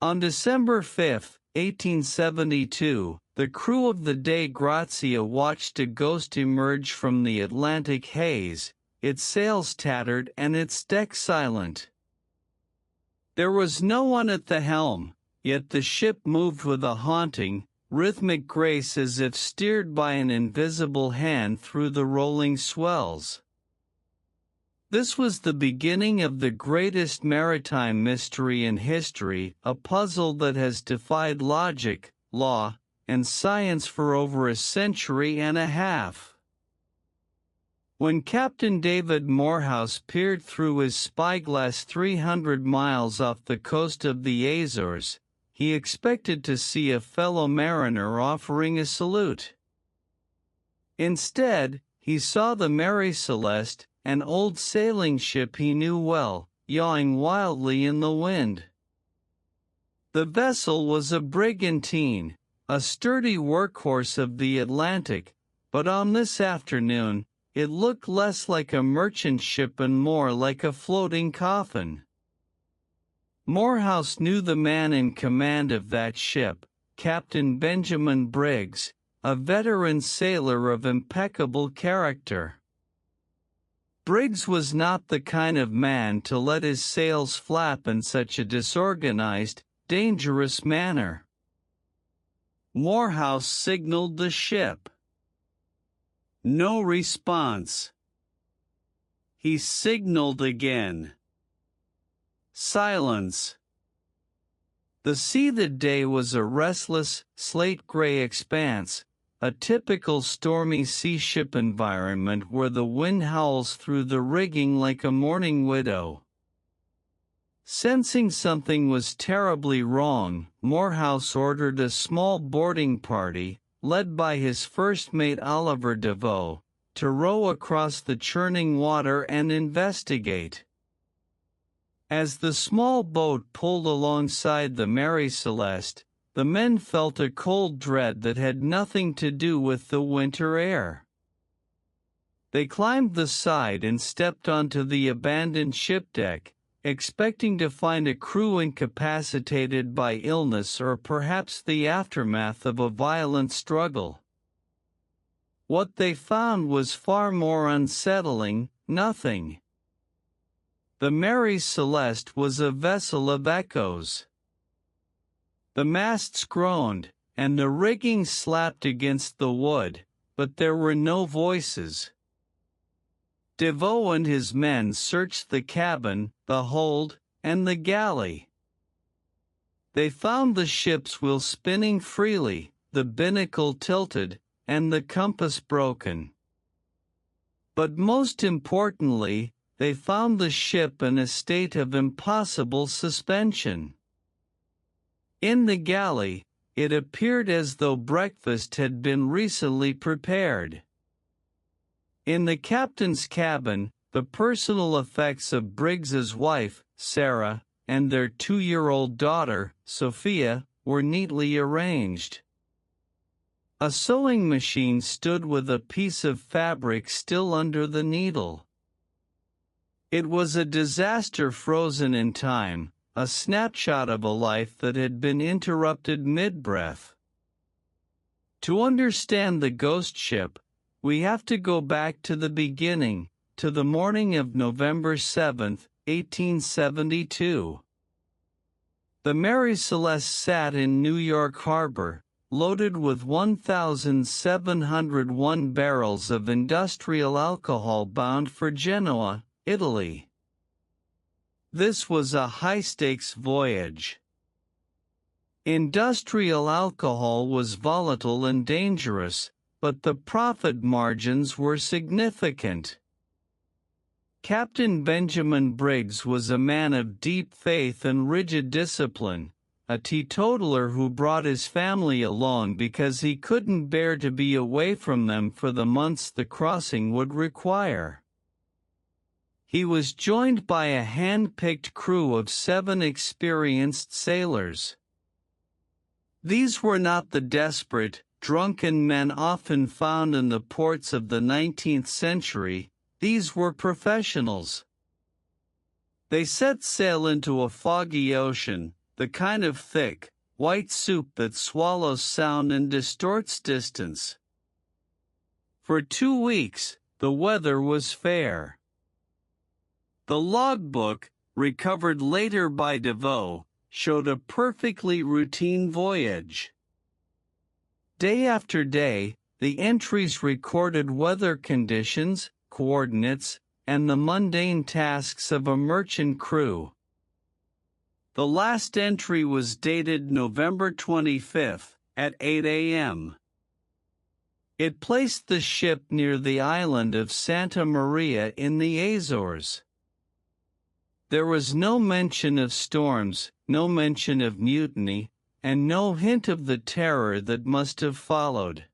On December 5, 1872, the crew of the Dei Gratia watched a ghost emerge from the Atlantic haze, its sails tattered and its deck silent. There was no one at the helm, yet the ship moved with a haunting, rhythmic grace as if steered by an invisible hand through the rolling swells. This was the beginning of the greatest maritime mystery in history, a puzzle that has defied logic, law, and science for over a century and a half. When Captain David Morehouse peered through his spyglass 300 miles off the coast of the Azores, he expected to see a fellow mariner offering a salute. Instead, he saw the Mary Celeste, an old sailing ship he knew well, yawing wildly in the wind. The vessel was a brigantine, a sturdy workhorse of the Atlantic, but on this afternoon, it looked less like a merchant ship and more like a floating coffin. Morehouse knew the man in command of that ship, Captain Benjamin Briggs, a veteran sailor of impeccable character. Briggs was not the kind of man to let his sails flap in such a disorganized, dangerous manner. Morehouse signaled the ship. No response. He signaled again. Silence. The sea that day was a restless, slate-gray expanse, a typical stormy sea ship environment where the wind howls through the rigging like a mourning widow. Sensing something was terribly wrong, Morehouse ordered a small boarding party, led by his first mate Oliver DeVoe, to row across the churning water and investigate. As the small boat pulled alongside the Mary Celeste, the men felt a cold dread that had nothing to do with the winter air. They climbed the side and stepped onto the abandoned ship deck, expecting to find a crew incapacitated by illness or perhaps the aftermath of a violent struggle. What they found was far more unsettling: nothing. The Mary Celeste was a vessel of echoes. The masts groaned, and the rigging slapped against the wood, but there were no voices. DeVoe and his men searched the cabin, the hold, and the galley. They found the ship's wheel spinning freely, the binnacle tilted, and the compass broken. But most importantly, they found the ship in a state of impossible suspension. In the galley, it appeared as though breakfast had been recently prepared. In the captain's cabin, the personal effects of Briggs's wife, Sarah, and their 2-year-old daughter, Sophia, were neatly arranged. A sewing machine stood with a piece of fabric still under the needle. It was a disaster frozen in time, a snapshot of a life that had been interrupted mid-breath. To understand the ghost ship, we have to go back to the beginning, to the morning of November 7, 1872. The Mary Celeste sat in New York Harbor, loaded with 1,701 barrels of industrial alcohol bound for Genoa, Italy. This was a high-stakes voyage. Industrial alcohol was volatile and dangerous, but the profit margins were significant. Captain Benjamin Briggs was a man of deep faith and rigid discipline, a teetotaler who brought his family along because he couldn't bear to be away from them for the months the crossing would require. He was joined by a hand-picked crew of 7 experienced sailors. These were not the desperate, drunken men often found in the ports of the 19th century, these were professionals. They set sail into a foggy ocean, the kind of thick, white soup that swallows sound and distorts distance. For 2 weeks, the weather was fair. The logbook, recovered later by DeVoe, showed a perfectly routine voyage. Day after day, the entries recorded weather conditions, coordinates, and the mundane tasks of a merchant crew. The last entry was dated November 25 at 8 a.m. It placed the ship near the island of Santa Maria in the Azores. There was no mention of storms, no mention of mutiny, and no hint of the terror that must have followed.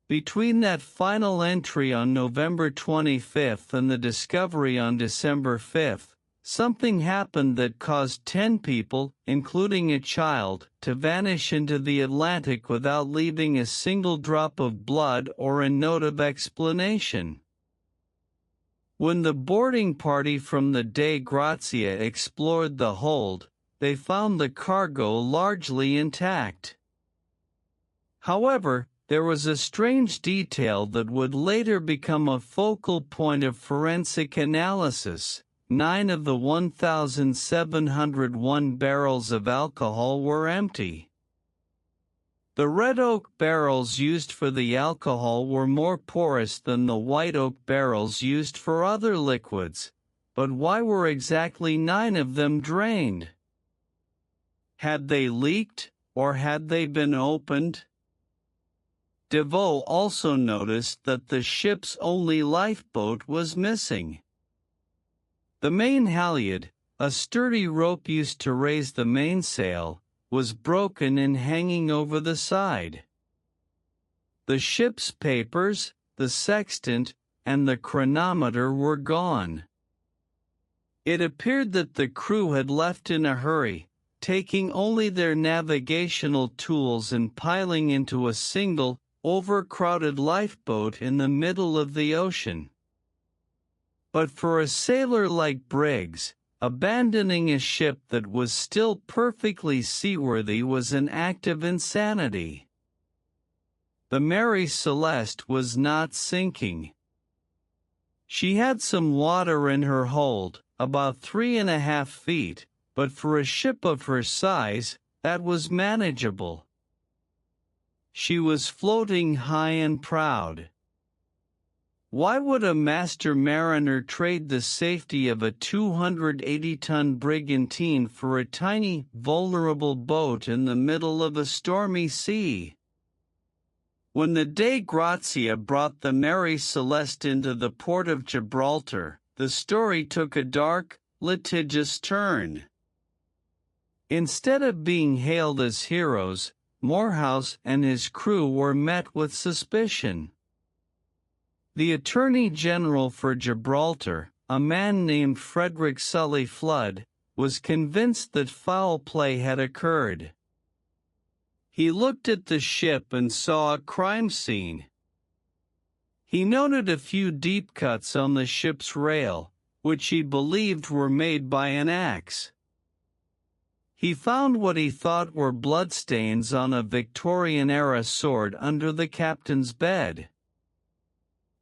Between that final entry on November 25 and the discovery on December 5, something happened that caused 10 people, including a child, to vanish into the Atlantic without leaving a single drop of blood or a note of explanation. When the boarding party from the Dei Gratia explored the hold, they found the cargo largely intact. However, there was a strange detail that would later become a focal point of forensic analysis. 9 of the 1,701 barrels of alcohol were empty. The red oak barrels used for the alcohol were more porous than the white oak barrels used for other liquids, but why were exactly 9 of them drained? Had they leaked, or had they been opened? DeVoe also noticed that the ship's only lifeboat was missing. The main halyard, a sturdy rope used to raise the mainsail, was broken and hanging over the side. The ship's papers, the sextant, and the chronometer were gone. It appeared that the crew had left in a hurry, taking only their navigational tools and piling into a single, overcrowded lifeboat in the middle of the ocean. But for a sailor like Briggs, abandoning a ship that was still perfectly seaworthy was an act of insanity. The Mary Celeste was not sinking. She had some water in her hold, about 3.5 feet, but for a ship of her size, that was manageable. She was floating high and proud. Why would a master mariner trade the safety of a 280-ton brigantine for a tiny, vulnerable boat in the middle of a stormy sea? When the Dei Gratia brought the Mary Celeste into the port of Gibraltar, the story took a dark, litigious turn. Instead of being hailed as heroes, Morehouse and his crew were met with suspicion. The Attorney General for Gibraltar, a man named Frederick Sully Flood, was convinced that foul play had occurred. He looked at the ship and saw a crime scene. He noted a few deep cuts on the ship's rail, which he believed were made by an axe. He found what he thought were bloodstains on a Victorian-era sword under the captain's bed.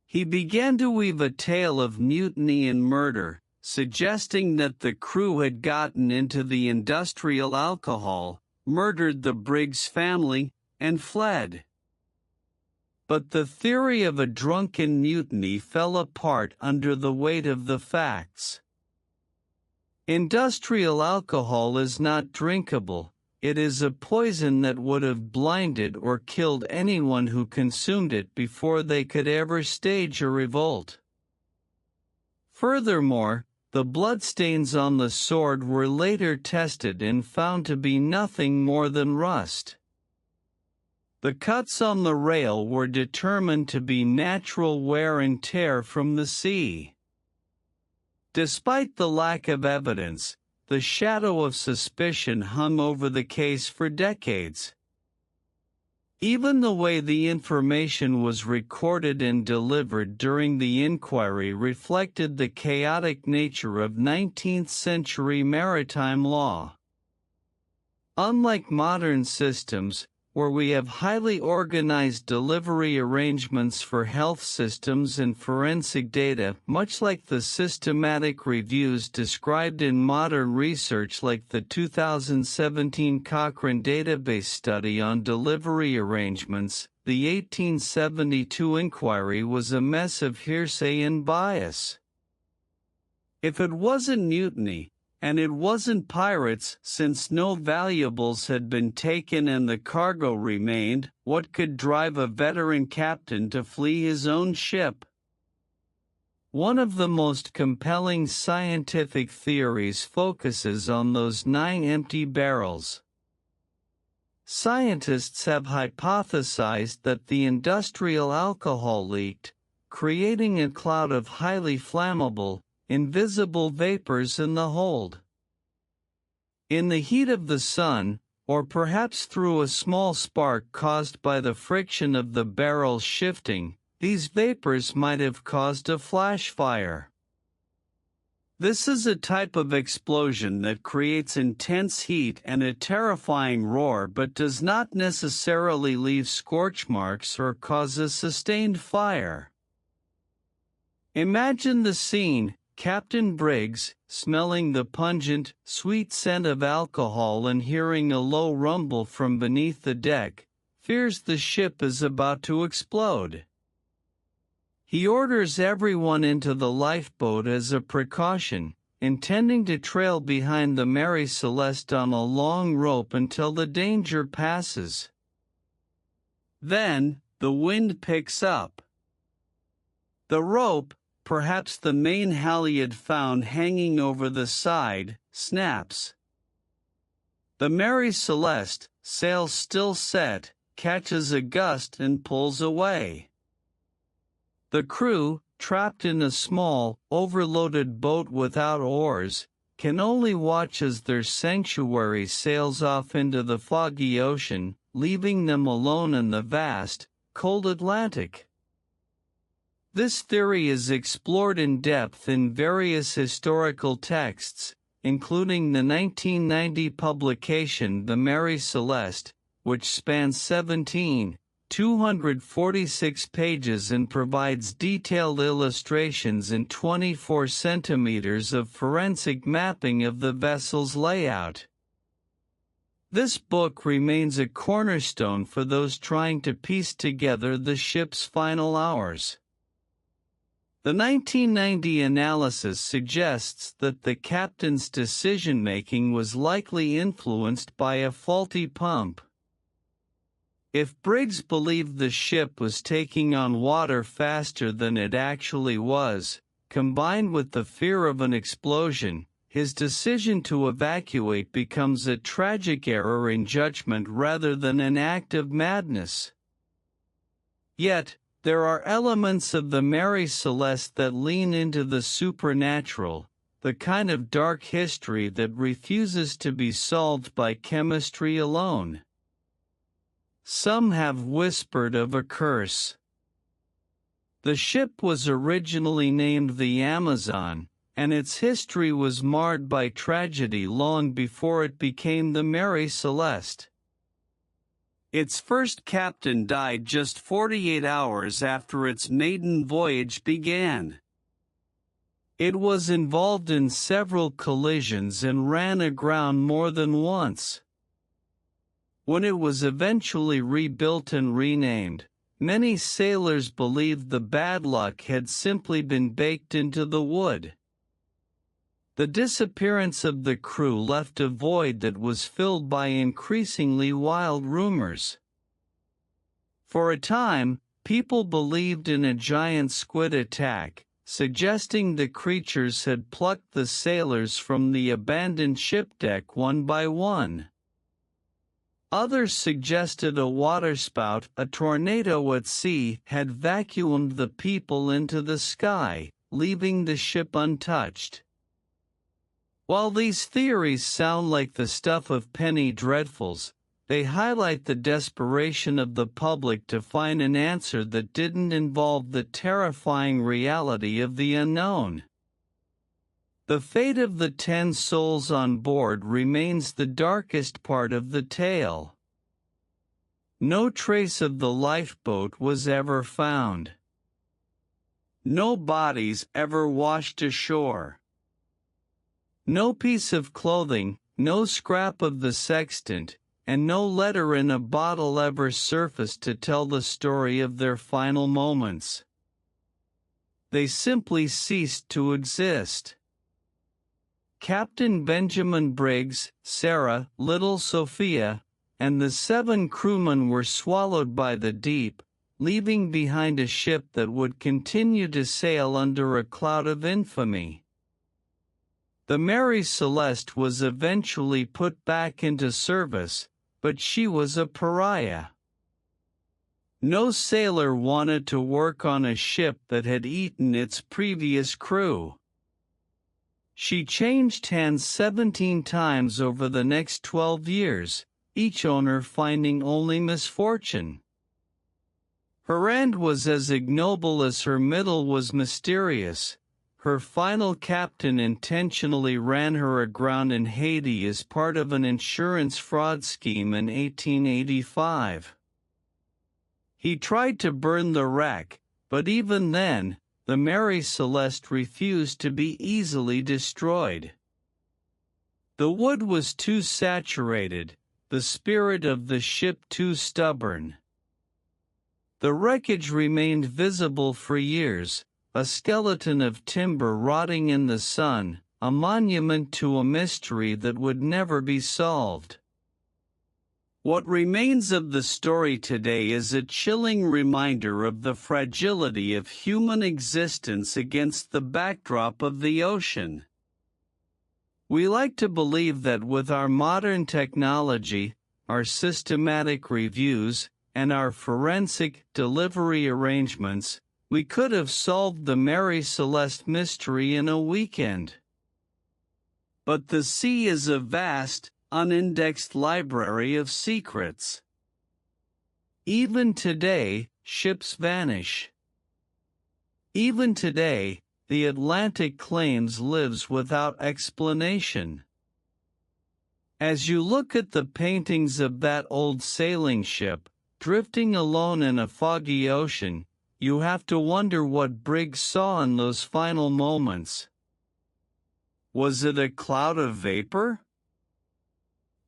He began to weave a tale of mutiny and murder, suggesting that the crew had gotten into the industrial alcohol, murdered the Briggs family, and fled. But the theory of a drunken mutiny fell apart under the weight of the facts. Industrial alcohol is not drinkable. It is a poison that would have blinded or killed anyone who consumed it before they could ever stage a revolt. Furthermore, the bloodstains on the sword were later tested and found to be nothing more than rust. The cuts on the rail were determined to be natural wear and tear from the sea. Despite the lack of evidence, the shadow of suspicion hung over the case for decades. Even the way the information was recorded and delivered during the inquiry reflected the chaotic nature of 19th-century maritime law. Unlike modern systems, where we have highly organized delivery arrangements for health systems and forensic data, much like the systematic reviews described in modern research like the 2017 Cochrane database study on delivery arrangements, the 1872 inquiry was a mess of hearsay and bias. If it wasn't mutiny, and it wasn't pirates, since no valuables had been taken and the cargo remained, what could drive a veteran captain to flee his own ship? One of the most compelling scientific theories focuses on those 9 empty barrels. Scientists have hypothesized that the industrial alcohol leaked, creating a cloud of highly flammable, invisible vapors in the hold. In the heat of the sun, or perhaps through a small spark caused by the friction of the barrels shifting, these vapors might have caused a flash fire. This is a type of explosion that creates intense heat and a terrifying roar but does not necessarily leave scorch marks or cause a sustained fire. Imagine the scene. Captain Briggs, smelling the pungent, sweet scent of alcohol and hearing a low rumble from beneath the deck, fears the ship is about to explode. He orders everyone into the lifeboat as a precaution, intending to trail behind the Mary Celeste on a long rope until the danger passes. Then, the wind picks up. The rope, perhaps the main halyard found hanging over the side, snaps. The Mary Celeste, sails still set, catches a gust and pulls away. The crew, trapped in a small, overloaded boat without oars, can only watch as their sanctuary sails off into the foggy ocean, leaving them alone in the vast, cold Atlantic. This theory is explored in depth in various historical texts, including the 1990 publication The Mary Celeste, which spans 246 pages and provides detailed illustrations in 24 centimeters of forensic mapping of the vessel's layout. This book remains a cornerstone for those trying to piece together the ship's final hours. The 1990 analysis suggests that the captain's decision-making was likely influenced by a faulty pump. If Briggs believed the ship was taking on water faster than it actually was, combined with the fear of an explosion, his decision to evacuate becomes a tragic error in judgment rather than an act of madness. Yet, there are elements of the Mary Celeste that lean into the supernatural, the kind of dark history that refuses to be solved by chemistry alone. Some have whispered of a curse. The ship was originally named the Amazon, and its history was marred by tragedy long before it became the Mary Celeste. Its first captain died just 48 hours after its maiden voyage began. It was involved in several collisions and ran aground more than once. When it was eventually rebuilt and renamed, many sailors believed the bad luck had simply been baked into the wood. The disappearance of the crew left a void that was filled by increasingly wild rumors. For a time, people believed in a giant squid attack, suggesting the creatures had plucked the sailors from the abandoned ship deck one by one. Others suggested a waterspout, a tornado at sea, had vacuumed the people into the sky, leaving the ship untouched. While these theories sound like the stuff of penny dreadfuls, they highlight the desperation of the public to find an answer that didn't involve the terrifying reality of the unknown. The fate of the 10 souls on board remains the darkest part of the tale. No trace of the lifeboat was ever found. No bodies ever washed ashore. No piece of clothing, no scrap of the sextant, and no letter in a bottle ever surfaced to tell the story of their final moments. They simply ceased to exist. Captain Benjamin Briggs, Sarah, little Sophia, and the 7 crewmen were swallowed by the deep, leaving behind a ship that would continue to sail under a cloud of infamy. The Mary Celeste was eventually put back into service, but she was a pariah. No sailor wanted to work on a ship that had eaten its previous crew. She changed hands 17 times over the next 12 years, each owner finding only misfortune. Her end was as ignoble as her middle was mysterious. Her final captain intentionally ran her aground in Haiti as part of an insurance fraud scheme in 1885. He tried to burn the wreck, but even then, the Mary Celeste refused to be easily destroyed. The wood was too saturated, the spirit of the ship too stubborn. The wreckage remained visible for years, a skeleton of timber rotting in the sun, a monument to a mystery that would never be solved. What remains of the story today is a chilling reminder of the fragility of human existence against the backdrop of the ocean. We like to believe that with our modern technology, our systematic reviews, and our forensic delivery arrangements, we could have solved the Mary Celeste mystery in a weekend. But the sea is a vast, unindexed library of secrets. Even today, ships vanish. Even today, the Atlantic claims lives without explanation. As you look at the paintings of that old sailing ship, drifting alone in a foggy ocean, you have to wonder what Briggs saw in those final moments. Was it a cloud of vapor?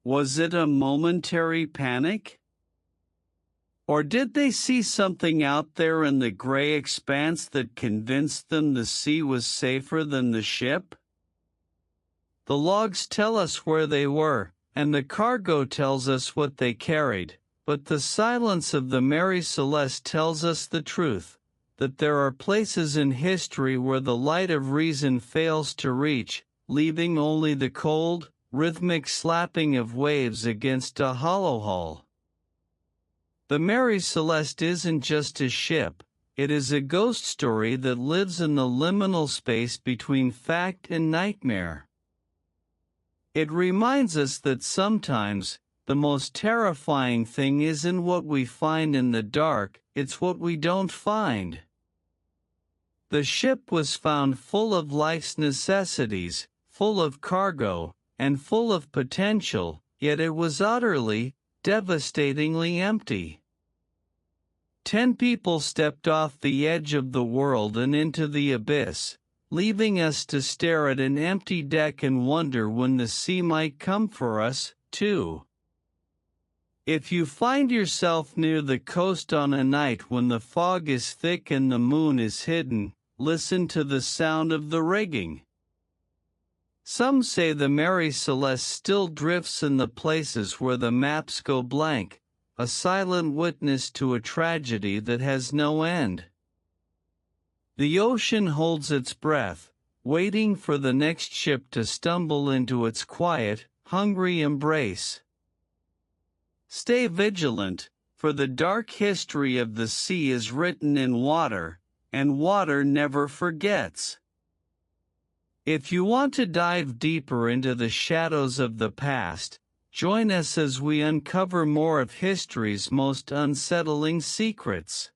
Was it a momentary panic? Or did they see something out there in the gray expanse that convinced them the sea was safer than the ship? The logs tell us where they were, and the cargo tells us what they carried, but the silence of the Mary Celeste tells us the truth, that there are places in history where the light of reason fails to reach, leaving only the cold, rhythmic slapping of waves against a hollow hull. The Mary Celeste isn't just a ship, it is a ghost story that lives in the liminal space between fact and nightmare. It reminds us that sometimes, the most terrifying thing isn't what we find in the dark, it's what we don't find. The ship was found full of life's necessities, full of cargo, and full of potential, yet it was utterly, devastatingly empty. 10 people stepped off the edge of the world and into the abyss, leaving us to stare at an empty deck and wonder when the sea might come for us, too. If you find yourself near the coast on a night when the fog is thick and the moon is hidden, listen to the sound of the rigging. Some say the Mary Celeste still drifts in the places where the maps go blank, a silent witness to a tragedy that has no end. The ocean holds its breath, waiting for the next ship to stumble into its quiet, hungry embrace. Stay vigilant, for the dark history of the sea is written in water, and water never forgets. If you want to dive deeper into the shadows of the past, join us as we uncover more of history's most unsettling secrets.